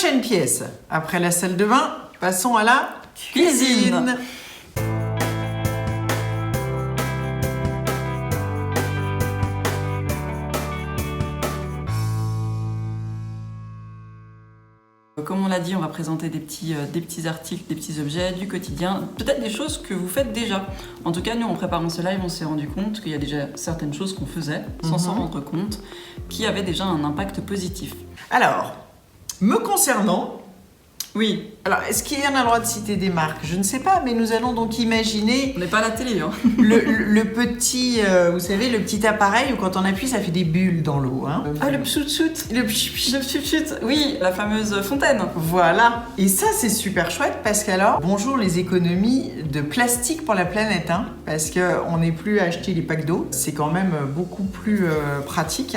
Prochaine pièce. Après la salle de bain, passons à la cuisine. Comme on l'a dit, on va présenter des petits articles, des petits objets du quotidien, peut-être des choses que vous faites déjà. En tout cas, nous, en préparant ce live, on s'est rendu compte qu'il y a déjà certaines choses qu'on faisait, sans s'en rendre compte, qui avaient déjà un impact positif. Alors, me concernant, oui. Alors, est-ce qu'il y en a le droit de citer des marques? Je ne sais pas, mais nous allons donc imaginer... On n'est pas à la télé, hein. le petit, vous savez, le petit appareil où quand on appuie, ça fait des bulles dans l'eau. Hein. Ah, le pchut-chut. Le pchut-chut. Oui, la fameuse fontaine. Voilà. Et ça, c'est super chouette parce qu'alors, bonjour les économies de plastique pour la planète. Hein, parce qu'on n'est plus à acheter les packs d'eau. C'est quand même beaucoup plus pratique.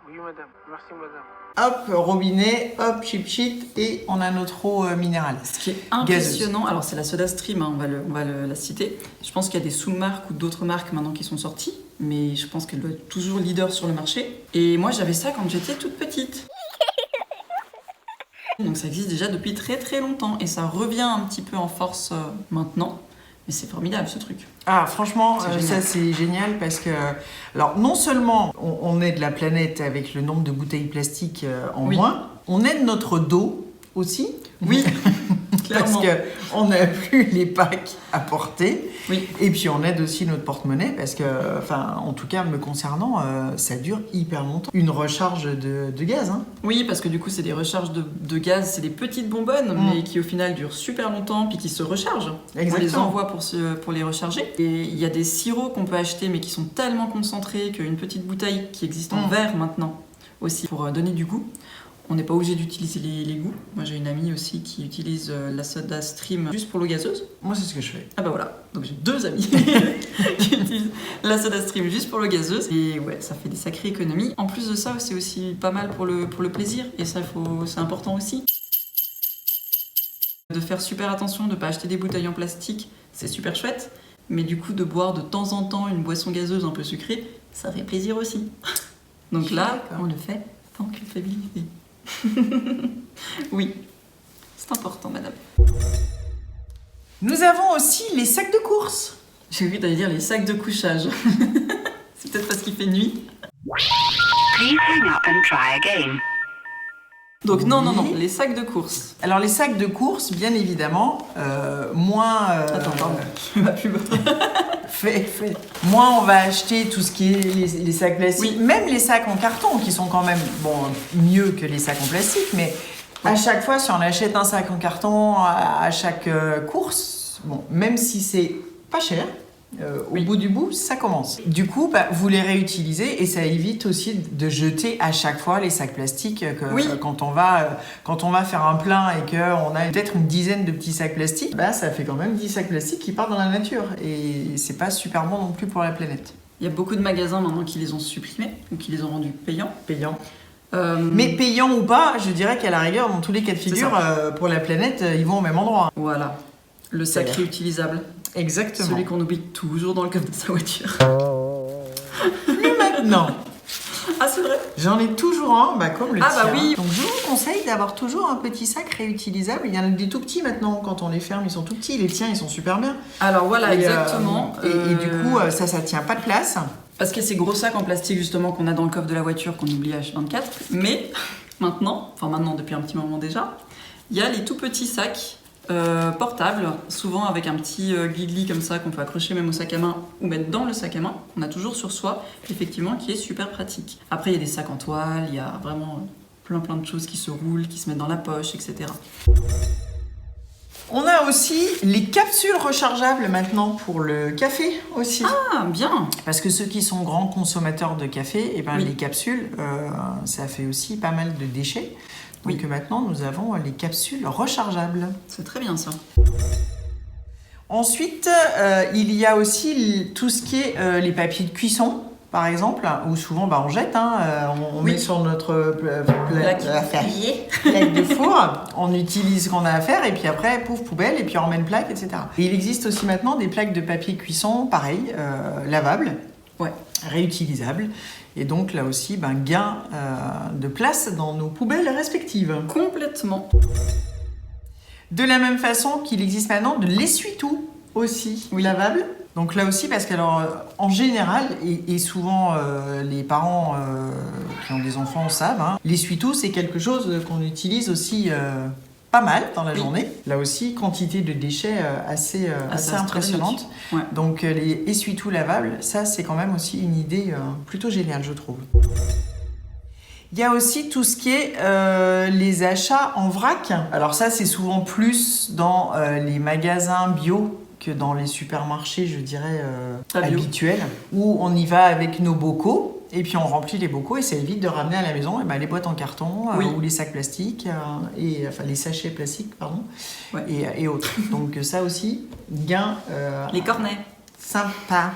Oui, madame. Merci, madame. Hop, robinet, hop, chip et on a notre eau minérale. Ce qui est impressionnant, alors c'est la SodaStream, hein, on va la citer. Je pense qu'il y a des sous-marques ou d'autres marques maintenant qui sont sorties, mais je pense qu'elle doit être toujours leader sur le marché. Et moi j'avais ça quand j'étais toute petite. Donc ça existe déjà depuis très très longtemps et ça revient un petit peu en force maintenant. Mais c'est formidable ce truc. Ah franchement, ça c'est génial parce que alors non seulement on aide la planète avec le nombre de bouteilles plastiques en moins, on aide notre dos aussi. Oui, parce qu'on n'a plus les packs à porter. Oui. Et puis on aide aussi notre porte-monnaie parce que, enfin, en tout cas me concernant, ça dure hyper longtemps. Une recharge de gaz. Hein. Oui, parce que du coup c'est des recharges de gaz, c'est des petites bonbonnes, mais qui au final durent super longtemps puis qui se rechargent. Exactement. On les envoie pour les recharger. Et il y a des sirops qu'on peut acheter mais qui sont tellement concentrés qu'une petite bouteille qui existe en verre maintenant aussi pour donner du goût. On n'est pas obligé d'utiliser les goûts. Moi, j'ai une amie aussi qui utilise la SodaStream juste pour l'eau gazeuse. Moi, c'est ce que je fais. Ah bah voilà, donc j'ai 2 amis qui utilisent la SodaStream juste pour l'eau gazeuse. Et ouais, ça fait des sacrées économies. En plus de ça, c'est aussi pas mal pour le plaisir. Et ça, c'est important aussi. De faire super attention, de ne pas acheter des bouteilles en plastique, c'est super chouette. Mais du coup, de boire de temps en temps une boisson gazeuse un peu sucrée, ça fait plaisir aussi. Donc là, on le fait sans culpabilité. Oui, c'est important, madame. Nous avons aussi les sacs de course. J'ai envie d'aller dire les sacs de couchage. C'est peut-être parce qu'il fait nuit. Please hang up and try again. Donc non, les sacs de course. Alors les sacs de course, bien évidemment, moins... Attends, pardon, ma pub. Fait. Moins on va acheter tout ce qui est les sacs plastiques, même les sacs en carton qui sont quand même mieux que les sacs en plastique, mais à chaque fois si on achète un sac en carton à chaque course, même si c'est pas cher, au bout du bout, ça commence. Du coup, vous les réutilisez et ça évite aussi de jeter à chaque fois les sacs plastiques quand on va faire un plein et qu'on a peut-être une dizaine de petits sacs plastiques, ça fait quand même 10 sacs plastiques qui partent dans la nature et c'est pas super bon non plus pour la planète. Il y a beaucoup de magasins maintenant qui les ont supprimés ou qui les ont rendus payants. Mais payant ou pas, je dirais qu'à la rigueur, dans tous les cas de figure, pour la planète, ils vont au même endroit. Voilà, le sac réutilisable. Exactement. Celui qu'on oublie toujours dans le coffre de sa voiture. Plus maintenant. Ah, c'est vrai? J'en ai toujours un, comme le tien. Ah bah oui. Donc je vous conseille d'avoir toujours un petit sac réutilisable. Il y en a des tout petits maintenant, quand on les ferme, ils sont tout petits. Les tiens, ils sont super bien. Alors voilà, exactement. Et du coup, ça tient pas de place. Parce qu'il y a ces gros sacs en plastique justement qu'on a dans le coffre de la voiture qu'on oublie à H24. Mais maintenant, depuis un petit moment déjà, il y a les tout petits sacs portable, souvent avec un petit gli-gli comme ça qu'on peut accrocher même au sac à main ou mettre dans le sac à main, qu'on a toujours sur soi, effectivement, qui est super pratique. Après, il y a des sacs en toile, il y a vraiment plein de choses qui se roulent, qui se mettent dans la poche, etc. On a aussi les capsules rechargeables maintenant pour le café aussi. Ah, bien! Parce que ceux qui sont grands consommateurs de café, les capsules, ça fait aussi pas mal de déchets. Donc maintenant, nous avons les capsules rechargeables. C'est très bien ça. Ensuite, il y a aussi tout ce qui est les papiers de cuisson, par exemple, où souvent on jette, on met sur notre plaque de four, on utilise ce qu'on a à faire, et puis après, pouf, poubelle, et puis on remet une plaque, etc. Et il existe aussi maintenant des plaques de papier cuisson, pareil, lavables, réutilisables, Et donc là aussi, gain de place dans nos poubelles respectives. Complètement. De la même façon qu'il existe maintenant de l'essuie-tout aussi, lavable. Donc là aussi, parce qu'alors, en général, et souvent les parents qui ont des enfants savent, hein, l'essuie-tout, c'est quelque chose qu'on utilise aussi pas mal dans la journée. Là aussi, quantité de déchets assez impressionnante. Ouais. Donc les essuie-tout lavables, ça c'est quand même aussi une idée plutôt géniale, je trouve. Il y a aussi tout ce qui est les achats en vrac. Alors ça, c'est souvent plus dans les magasins bio que dans les supermarchés, je dirais, habituels, où on y va avec nos bocaux, et puis on remplit les bocaux, et ça évite de ramener à la maison les boîtes en carton, ou les sacs plastiques, les sachets plastiques, pardon, et autres. Donc ça aussi, gain... les cornets. Sympa.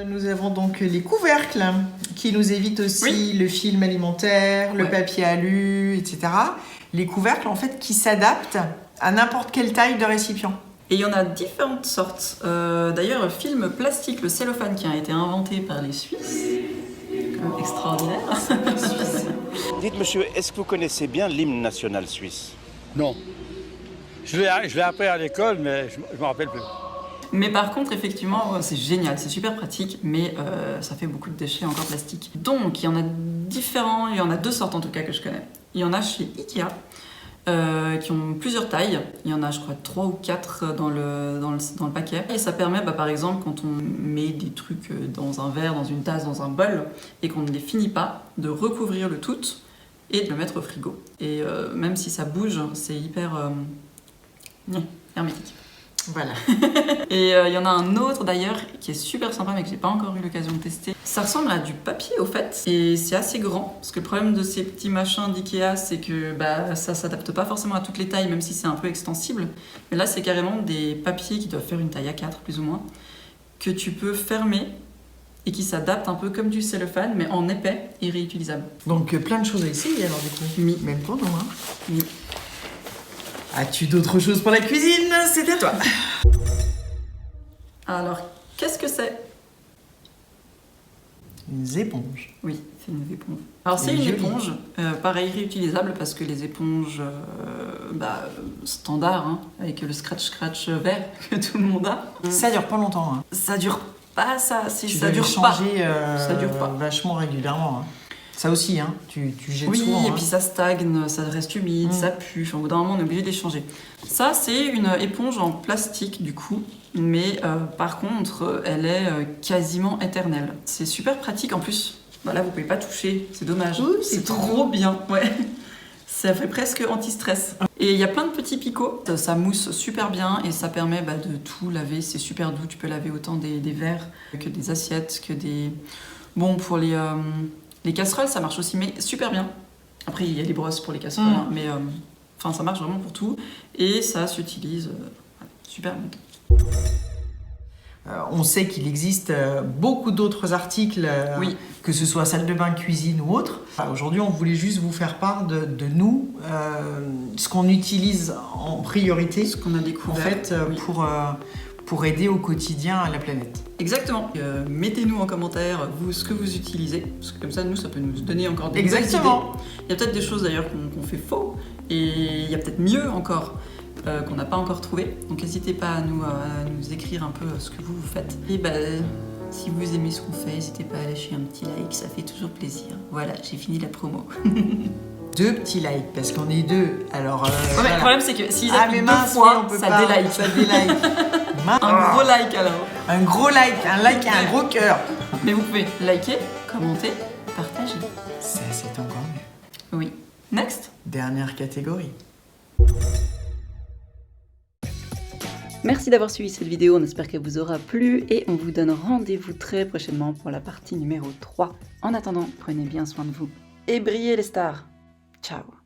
Nous avons donc les couvercles qui nous évitent aussi le film alimentaire, le papier alu, etc. Les couvercles, en fait, qui s'adaptent à n'importe quelle taille de récipient. Et il y en a différentes sortes. D'ailleurs, film plastique, le cellophane qui a été inventé par les Suisses. Extraordinaire. Dites, monsieur, est-ce que vous connaissez bien l'hymne national suisse? Non. Je l'ai appris à l'école, mais je ne me rappelle plus. Mais par contre, effectivement, c'est génial, c'est super pratique, mais ça fait beaucoup de déchets encore plastiques. Donc, il y en a différents, il y en a 2 sortes en tout cas que je connais. Il y en a chez Ikea, qui ont plusieurs tailles. Il y en a, je crois, 3 ou 4 dans le paquet. Et ça permet, par exemple, quand on met des trucs dans un verre, dans une tasse, dans un bol, et qu'on ne les finit pas, de recouvrir le tout et de le mettre au frigo. Et même si ça bouge, c'est hyper hermétique. Voilà. Et il y en a un autre d'ailleurs qui est super sympa mais que j'ai pas encore eu l'occasion de tester. Ça ressemble à du papier au fait et c'est assez grand parce que le problème de ces petits machins d'Ikea c'est que ça s'adapte pas forcément à toutes les tailles même si c'est un peu extensible. Mais là c'est carrément des papiers qui doivent faire une taille A4 plus ou moins que tu peux fermer et qui s'adaptent un peu comme du cellophane mais en épais et réutilisable. Donc plein de choses à essayer alors du coup. Oui. Même pour nous. Hein. Oui. As-tu d'autres choses pour la cuisine? C'est à toi. Alors, qu'est-ce que c'est? Une éponge. Oui, c'est une éponge. Alors c'est une éponge, pareil, réutilisable parce que les éponges standard, hein, avec le scratch vert que tout le monde a. Ça dure pas longtemps. Hein. Ça dure pas ça, si tu ça dure changer, pas. Ça dure pas. Vachement régulièrement. Hein. Ça aussi, hein, tu jettes souvent. Oui, et hein. puis ça stagne, ça reste humide, ça pue. Enfin, au bout d'un moment, on est obligé de les changer. Ça, c'est une éponge en plastique, du coup. Mais par contre, elle est quasiment éternelle. C'est super pratique. En plus, là, vous pouvez pas toucher. C'est dommage. Ouh, c'est trop bien. Ouais. Ça fait presque anti-stress. Et il y a plein de petits picots. Ça mousse super bien et ça permet de tout laver. C'est super doux. Tu peux laver autant des verres que des assiettes, que des... Bon, pour les casseroles, ça marche aussi, mais super bien. Après, il y a les brosses pour les casseroles, hein, mais ça marche vraiment pour tout. Et ça s'utilise super bien. On sait qu'il existe beaucoup d'autres articles, que ce soit salle de bain, cuisine ou autre. Aujourd'hui, on voulait juste vous faire part de nous, ce qu'on utilise en priorité, ce qu'on a découvert, en fait, pour aider au quotidien à la planète. Exactement. Mettez-nous en commentaire ce que vous utilisez, parce que comme ça, nous, ça peut nous donner encore des idées. Il y a peut-être des choses d'ailleurs qu'on fait faux, et il y a peut-être mieux encore qu'on n'a pas encore trouvé. Donc n'hésitez pas à nous écrire un peu ce que vous faites. Et si vous aimez ce qu'on fait, n'hésitez pas à lâcher un petit like, ça fait toujours plaisir. Voilà, j'ai fini la promo. 2 petits likes, parce qu'on est 2. Alors, mais le problème, c'est que s'ils appuient 2 fois, ça délike. Ça délike. Un gros like alors. Un gros like, un like et un gros cœur. Mais vous pouvez liker, commenter, partager. Ça, c'est encore mieux. Oui. Next. Dernière catégorie. Merci d'avoir suivi cette vidéo, on espère qu'elle vous aura plu et on vous donne rendez-vous très prochainement pour la partie numéro 3. En attendant, prenez bien soin de vous et brillez les stars. Ciao.